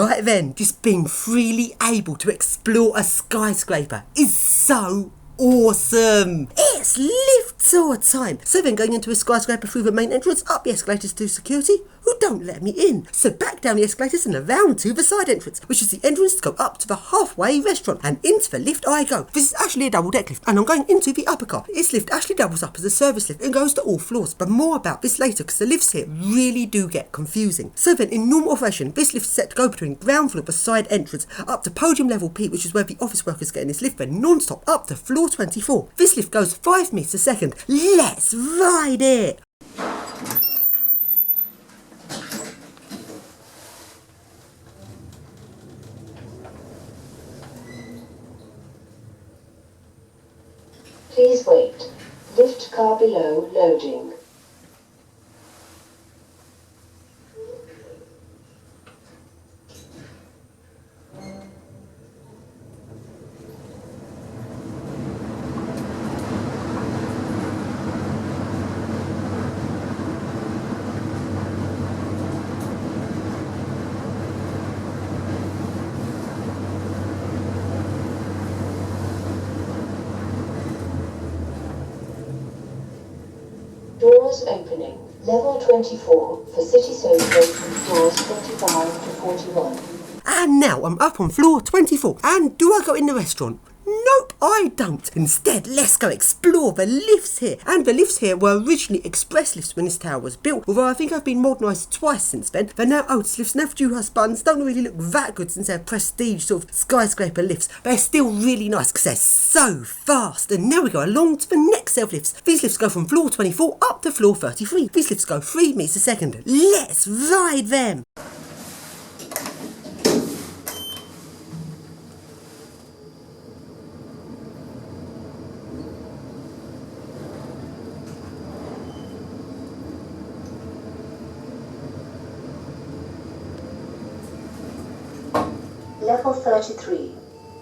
Right then, just being freely able to explore a skyscraper is so awesome. It's lift tour time. So then going into a skyscraper through the main entrance, up the escalators to security, who don't let me in. So back down the escalators and around to the side entrance, which is the entrance to go up to the halfway restaurant, and into the lift I go. This is actually a double deck lift, and I'm going into the upper car. This lift actually doubles up as a service lift and goes to all floors, but more about this later because the lifts here really do get confusing. So then in normal operation, this lift is set to go between ground floor, the side entrance, up to podium level P, which is where the office workers get in this lift, then non-stop up to floor 24. This lift goes 5 meters a second. Let's ride it! Please wait. Lift car below loading. Doors opening. Level 24 for City Social, doors 25 to 41. And now I'm up on floor 24. And do I go in the restaurant? Nope, I don't. Instead, let's go explore the lifts here. And the lifts here were originally express lifts when this tower was built, although I think I've been modernised twice since then. They're now Otis lifts, and Duhus buttons don't really look that good since they're prestige sort of skyscraper lifts. They're still really nice because they're so fast. And now we go along to the next set of lifts. These lifts go from floor 24 up to floor 33. These lifts go 3 meters a second. Let's ride them! Level 33.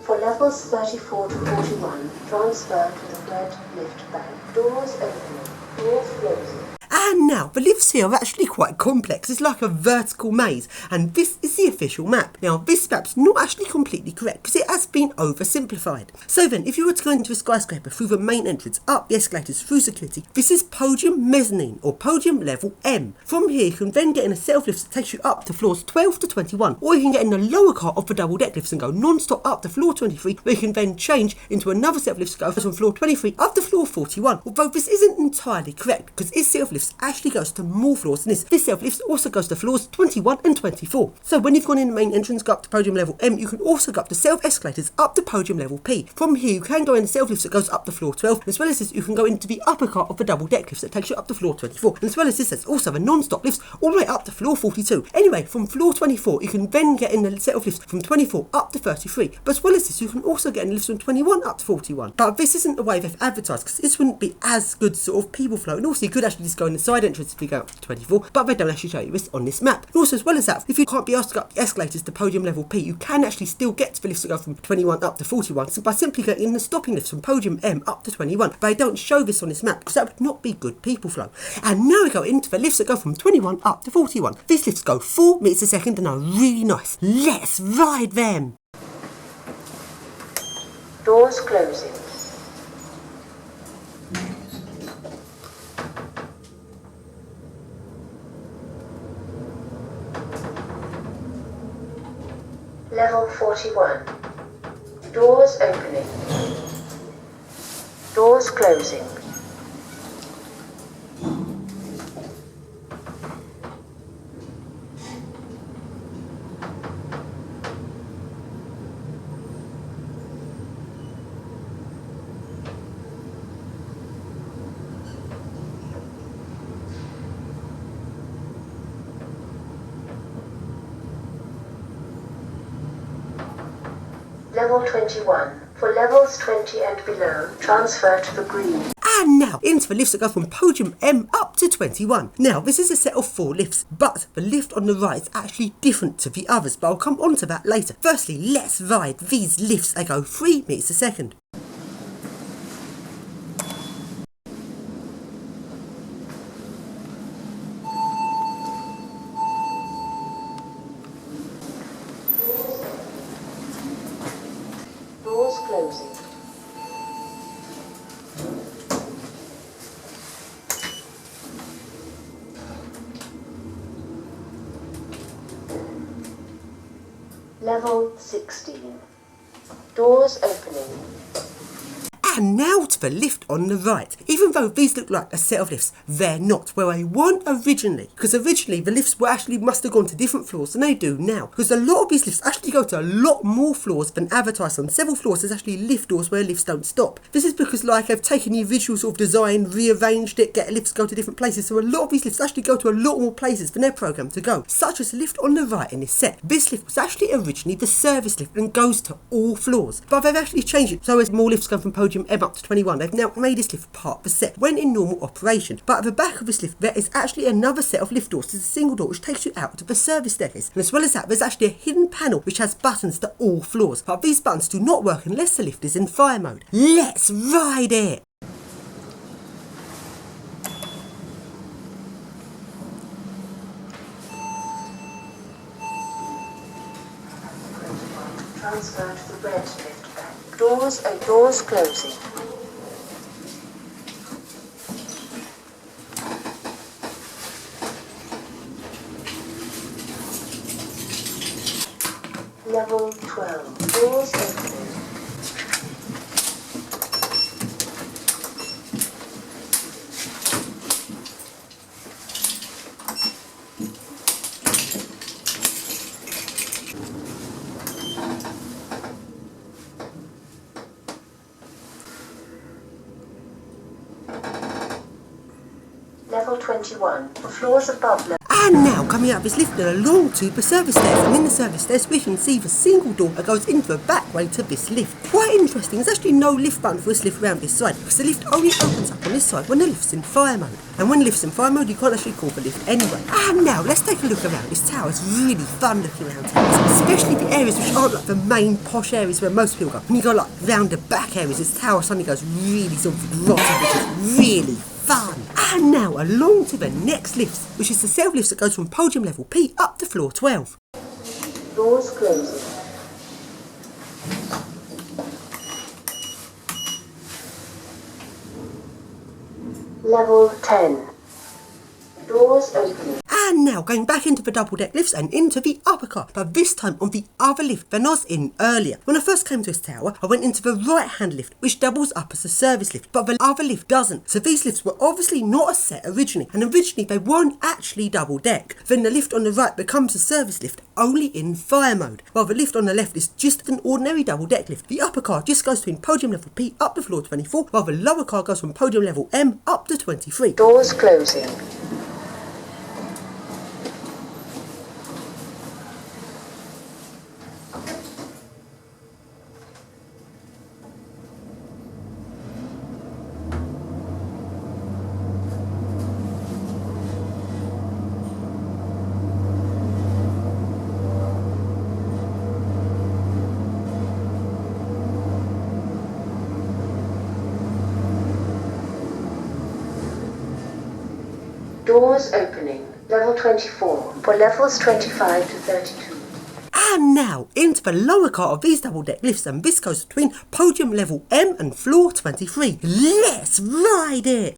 For levels 34 to 41, transfer to the red lift bank. Doors opening. Doors closing. And now, the lifts here are actually quite complex. It's like a vertical maze, and this is the official map. Now, this map's not actually completely correct because it has been oversimplified. So then, if you were to go into a skyscraper through the main entrance, up the escalators, through security, this is podium mezzanine, or podium level M. From here, you can then get in a set of lifts that takes you up to floors 12 to 21, or you can get in the lower car of the double deck lifts and go non-stop up to floor 23, where you can then change into another set of lifts that goes from floor 23 up to floor 41. Although this isn't entirely correct, because this set of lifts actually goes to more floors than this. This set of lifts also goes to floors 21 and 24. So when you've gone in the main entrance, go up to podium level M, you can also go up to self escalators up to podium level P. From here, you can go in the self lifts that goes up to floor 12. As well as this, you can go into the upper car of the double deck lifts that takes you up to floor 24. And as well as this, there's also the non-stop lifts all the way up to floor 42. Anyway, from floor 24, you can then get in the set of lifts from 24 up to 33. But as well as this, you can also get in the lifts from 21 up to 41. But this isn't the way they've advertised, because this wouldn't be as good sort of people flow. And also, you could actually just go in the side entrance if you go up to 24, but they don't actually show you this on this map. And also, as well as that, if you can't be asked to go up the escalators to podium level P, you can actually still get to the lifts that go from 21 up to 41 by simply going in the stopping lifts from podium M up to 21. But they don't show this on this map because that would not be good people flow. And now we go into the lifts that go from 21 up to 41. These lifts go 4 meters a second and are really nice. Let's ride them! Doors closing. Level 41. Doors opening. Doors closing. Level 21. For levels 20 and below, transfer to the green. And now, into the lifts that go from podium M up to 21. Now, this is a set of 4 lifts, but the lift on the right is actually different to the others, but I'll come on to that later. Firstly, let's ride these lifts. They go 3 meters a second. Level 16. Doors opening. And now to the lift on the right. Even though these look like a set of lifts, they're not where they weren't originally. Because originally the lifts must have gone to different floors than they do now. Because a lot of these lifts actually go to a lot more floors than advertised. On several floors there's actually lift doors where lifts don't stop. This is because they've taken the original sort of design, rearranged it, get lifts go to different places. So a lot of these lifts actually go to a lot more places than they're programmed to go. Such as the lift on the right in this set. This lift was actually originally the service lift and goes to all floors. But they've actually changed it. So as more lifts go from podium M up to 21, they've now made this lift part of the set when in normal operation. But at the back of this lift there is actually another set of lift doors. There's a single door which takes you out to the service staircase, and as well as that there's actually a hidden panel which has buttons to all floors, but these buttons do not work unless the lift is in fire mode. Let's ride it! Transfer to the red lift bank. Doors closing. Level 12. Doors opening. Level 21. The floors above level. And now coming out of this lift and along to the service stairs, and in the service stairs we can see the single door that goes into the back way to this lift. Quite interesting, there's actually no lift button for this lift around this side, because the lift only opens up on this side when the lift's in fire mode. And when the lift's in fire mode you can't actually call the lift anyway. And now let's take a look around this tower. It's really fun looking around towers, especially the areas which aren't like the main posh areas where most people go. When you go like round the back areas, this tower suddenly goes really sort of grotty, which is really fun. And now along to the next lift, which is the set of lifts that goes from podium level P up to floor 12. Doors closing. Level 10. Doors opening. And now going back into the double deck lifts and into the upper car, but this time on the other lift than I was in earlier. When I first came to this tower, I went into the right hand lift, which doubles up as a service lift, but the other lift doesn't. So these lifts were obviously not a set originally, and originally they weren't actually double deck. Then the lift on the right becomes a service lift only in fire mode, while the lift on the left is just an ordinary double deck lift. The upper car just goes between podium level P up to floor 24, while the lower car goes from podium level M up to 23. Doors closing. Doors opening. Level 24. For levels 25 to 32. And now into the lower car of these double deck lifts, and this goes between podium level M and floor 23. Let's ride it!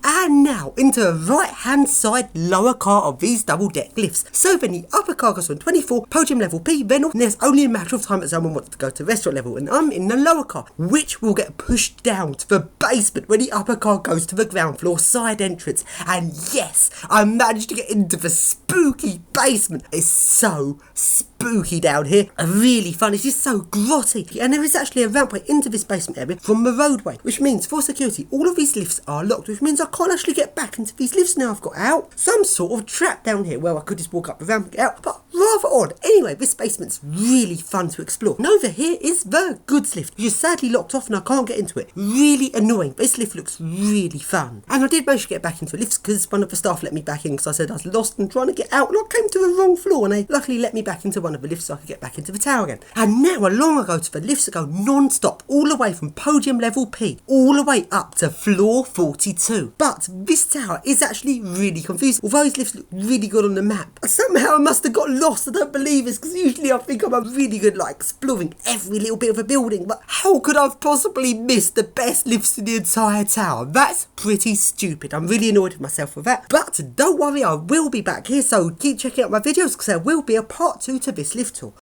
And now into the right hand side lower car of these double deck lifts. So then the upper car goes from 24, podium level P, then off, and there's only a matter of time that someone wants to go to restaurant level, and I'm in the lower car, which will get pushed down to the basement when the upper car goes to the ground floor side entrance. And yes, I managed to get into the spooky basement. It's so spooky down here. Really fun. It's just so grotty. And there is actually a rampway into this basement area from the roadway, which means for security all of these lifts are locked, which means I can't actually get back into these lifts now I've got out. Some sort of trap down here where I could just walk up the ramp and get out, but rather odd. Anyway, this basement's really fun to explore. And over here is the goods lift, which is sadly locked off and I can't get into it. Really annoying, but this lift looks really fun. And I did manage to get back into a lift because one of the staff let me back in because I said I was lost and trying to get out and I came to the wrong floor, and they luckily let me back into one of the lifts so I could get back into the tower again. And now along I go to the lifts that go non-stop all the way from podium level P all the way up to floor 42. But this tower is actually really confusing. Although these lifts look really good on the map, somehow I must have got lost. I don't believe this because usually I think I'm a really good like exploring every little bit of a building, but how could I have possibly missed the best lifts in the entire tower? That's pretty stupid. I'm really annoyed with myself with that, but don't worry, I will be back here, so keep checking out my videos because there will be a part 2 to this lift tour.